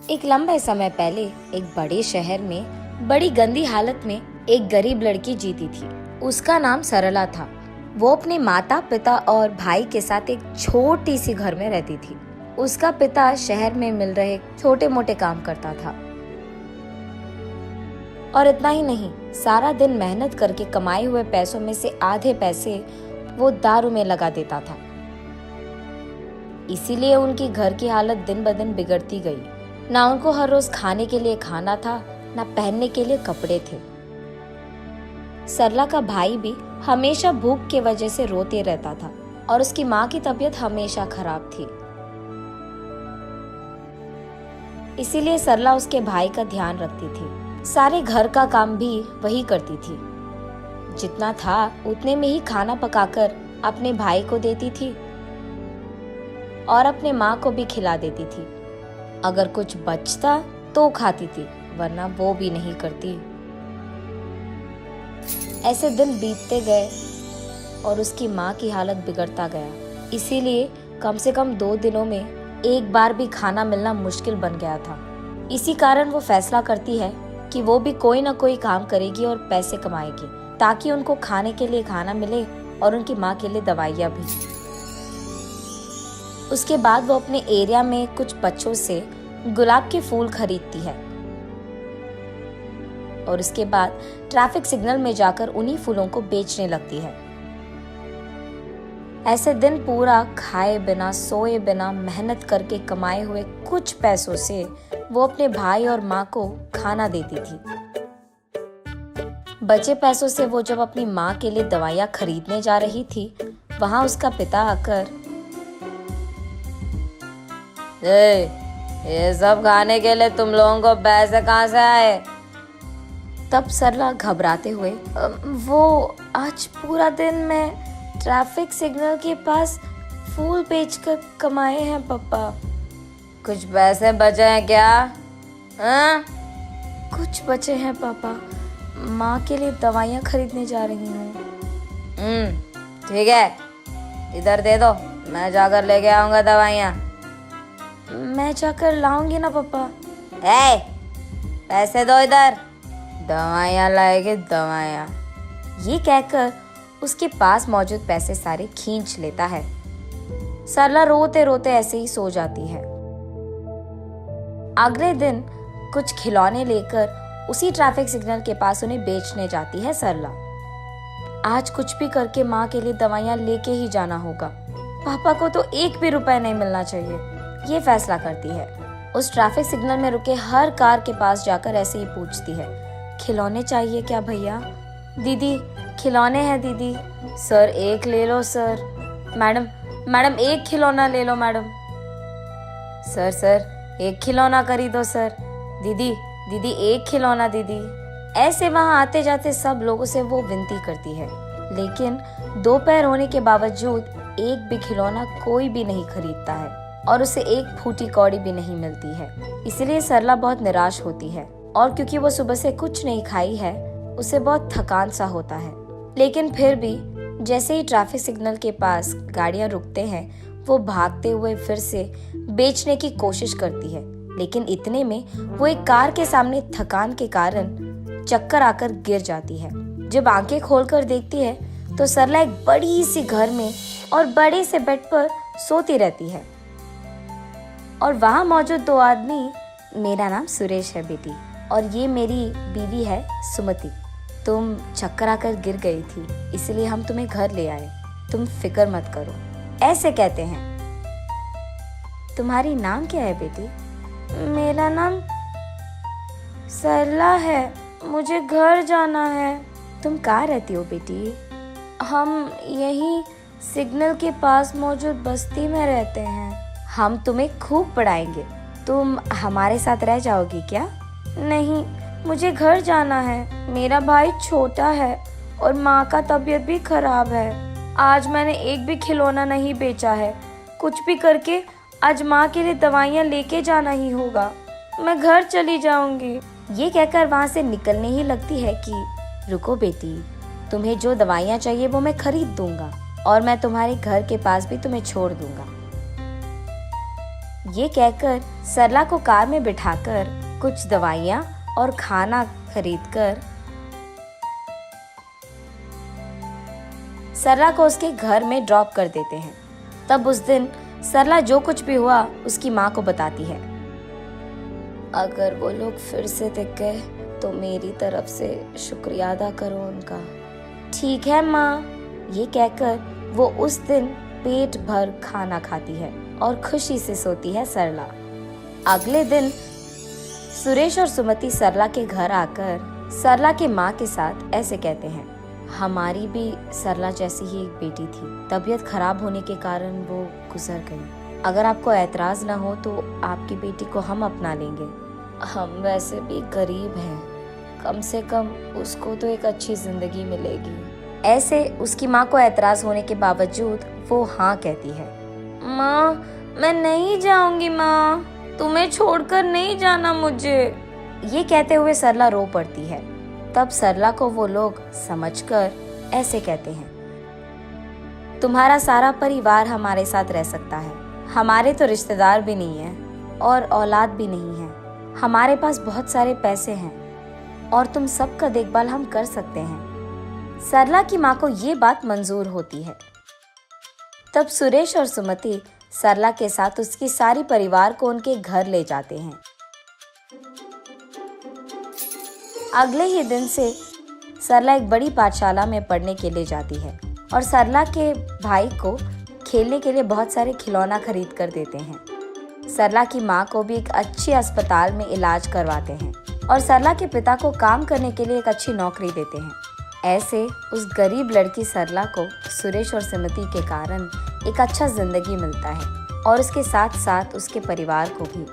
एक लंबे समय पहले एक बड़े शहर में बड़ी गंदी हालत में एक गरीब लड़की जीती थी। उसका नाम सरला था। वो अपने माता पिता और भाई के साथ एक छोटी सी घर में रहती थी। उसका पिता शहर में मिल रहे छोटे मोटे काम करता था और इतना ही नहीं, सारा दिन मेहनत करके कमाए हुए पैसों में से आधे पैसे वो दारू में लगा देता था। इसीलिए उनकी घर की हालत दिन ब दिन बिगड़ती गई। ना उनको हर रोज खाने के लिए खाना था, ना पहनने के लिए कपड़े थे। सरला का भाई भी हमेशा भूख की वजह से रोते रहता था और उसकी माँ की तबीयत हमेशा खराब थी। इसीलिए सरला उसके भाई का ध्यान रखती थी। सारे घर का काम भी वही करती थी। जितना था उतने में ही खाना पकाकर अपने भाई को देती थी और अपने माँ को भी खिला देती थी। अगर कुछ बचता तो खाती थी, वरना वो भी नहीं करती। ऐसे दिन बीतते गए और उसकी माँ की हालत बिगड़ता गया। इसीलिए कम से कम 2 दिनों में एक बार भी खाना मिलना मुश्किल बन गया था। इसी कारण वो फैसला करती है कि वो भी कोई ना कोई काम करेगी और पैसे कमाएगी, ताकि उनको खाने के लिए खाना मिले और उनकी माँ के लिए दवाइयाँ भी। उसके बाद वो अपने एरिया में कुछ बच्चों से गुलाब के फूल खरीदती है और उसके बाद ट्रैफिक सिग्नल में जाकर उन्हीं फूलों को बेचने लगती है। ऐसे दिन पूरा खाए बिना सोए बिना मेहनत करके कमाए हुए कुछ पैसों से वो अपने भाई और माँ को खाना देती थी। बचे पैसों से वो जब अपनी माँ के लिए दवाइयाँ खरीदने जा रही थी, वहां उसका पिता आकर, ये सब खाने के लिए तुम लोगों को पैसे कहाँ से आए? तब सरला घबराते हुए, वो आज पूरा दिन मैं ट्रैफिक सिग्नल के पास फूल बेचकर कमाए हैं पापा। कुछ पैसे बचे हैं क्या? हाँ? कुछ बचे हैं पापा, माँ के लिए दवाइयाँ खरीदने जा रही हूँ। ठीक है, इधर दे दो, मैं जाकर लेके आऊंगा दवाइयाँ। मैं जाकर लाऊंगी ना पापा। पैसे दो इधर, दवाइयाँ लाएगी दवाइयाँ। ये कहकर उसके पास मौजूद पैसे सारे खींच लेता है। सरला रोते रोते ऐसे ही सो जाती है। अगले दिन कुछ खिलौने लेकर उसी ट्रैफिक सिग्नल के पास उन्हें बेचने जाती है सरला। आज कुछ भी करके माँ के लिए दवाइयाँ लेके ही जाना होगा। पापा को तो 1 भी रुपए नहीं मिलना चाहिए, ये फैसला करती है। उस ट्रैफिक सिग्नल में रुके हर कार के पास जाकर ऐसे ही पूछती है, खिलौने चाहिए क्या भैया? दीदी खिलौने हैं दीदी। सर 1 ले लो सर। मैडम 1 खिलौना ले लो मैडम। सर 1 खिलौना खरीदो सर। दीदी 1 खिलौना दीदी। ऐसे वहां आते जाते सब लोगों से वो विनती करती है, लेकिन 2 पैर होने के बावजूद एक भी खिलौना कोई भी नहीं खरीदता है और उसे 1 फूटी कौड़ी भी नहीं मिलती है। इसलिए सरला बहुत निराश होती है और क्योंकि वो सुबह से कुछ नहीं खाई है, उसे बहुत थकान सा होता है। लेकिन फिर भी जैसे ही ट्रैफिक सिग्नल के पास गाड़ियां रुकते हैं, वो भागते हुए फिर से बेचने की कोशिश करती है। लेकिन इतने में वो एक कार के सामने थकान के कारण चक्कर आकर गिर जाती है। जब आंखें खोलकर देखती है तो सरला एक बड़ी सी घर में और बड़े से बेड पर सोती रहती है और वहां मौजूद 2 आदमी, मेरा नाम सुरेश है बेटी और ये मेरी बीवी है सुमति। तुम चक्कर आकर गिर गई थी, इसलिए हम तुम्हें घर ले आए। तुम फिक्र मत करो, ऐसे कहते हैं। तुम्हारी नाम क्या है बेटी? मेरा नाम सरला है, मुझे घर जाना है। तुम कहाँ रहती हो बेटी? हम यही सिग्नल के पास मौजूद बस्ती में रहते हैं। हम तुम्हें खूब पढ़ाएंगे, तुम हमारे साथ रह जाओगी क्या? नहीं, मुझे घर जाना है। मेरा भाई छोटा है और माँ का तबीयत भी खराब है। आज मैंने एक भी खिलौना नहीं बेचा है। कुछ भी करके आज माँ के लिए दवाइयाँ लेके जाना ही होगा। मैं घर चली जाऊंगी। ये कहकर वहाँ से निकलने ही लगती है कि रुको बेटी, तुम्हें जो दवाइयाँ चाहिए वो मैं खरीद दूंगा और मैं तुम्हारे घर के पास भी तुम्हें छोड़ दूंगा। ये कहकर सरला को कार में बिठाकर कुछ दवाइयाँ और खाना खरीदकर सरला को उसके घर में ड्रॉप कर देते हैं। तब उस दिन सरला जो कुछ भी हुआ उसकी माँ को बताती है। अगर वो लोग फिर से दिख गए तो मेरी तरफ से शुक्रिया अदा करो उनका। ठीक है माँ, ये कहकर वो उस दिन पेट भर खाना खाती है और खुशी से सोती है सरला। अगले दिन सुरेश और सुमति सरला के घर आकर सरला के माँ के साथ ऐसे कहते हैं, हमारी भी सरला जैसी ही एक बेटी थी, तबीयत खराब होने के कारण वो गुजर गई। अगर आपको ऐतराज न हो तो आपकी बेटी को हम अपना लेंगे। हम वैसे भी गरीब हैं, कम से कम उसको तो एक अच्छी जिंदगी मिलेगी। ऐसे उसकी माँ को ऐतराज होने के बावजूद वो हाँ कहती है। माँ, मैं नहीं जाऊंगी माँ, तुम्हें छोड़कर नहीं जाना मुझे। ये कहते हुए सरला रो पड़ती है। तब सरला को वो लोग समझकर ऐसे कहते हैं, तुम्हारा सारा परिवार हमारे साथ रह सकता है, हमारे तो रिश्तेदार भी नहीं है और औलाद भी नहीं है, हमारे पास बहुत सारे पैसे हैं और तुम सबका देखभाल हम कर सकते हैं। सरला की माँ को ये बात मंजूर होती है। तब सुरेश और सुमति सरला के साथ उसकी सारी परिवार को उनके घर ले जाते हैं। अगले ही दिन से सरला एक बड़ी पाठशाला में पढ़ने के लिए जाती है और सरला के भाई को खेलने के लिए बहुत सारे खिलौना खरीद कर देते हैं। सरला की माँ को भी एक अच्छी अस्पताल में इलाज करवाते हैं और सरला के पिता को काम करने के लिए एक अच्छी नौकरी देते हैं। ऐसे उस गरीब लड़की सरला को सुरेश और सुमति के कारण एक अच्छा जिंदगी मिलता है और उसके साथ साथ उसके परिवार को भी।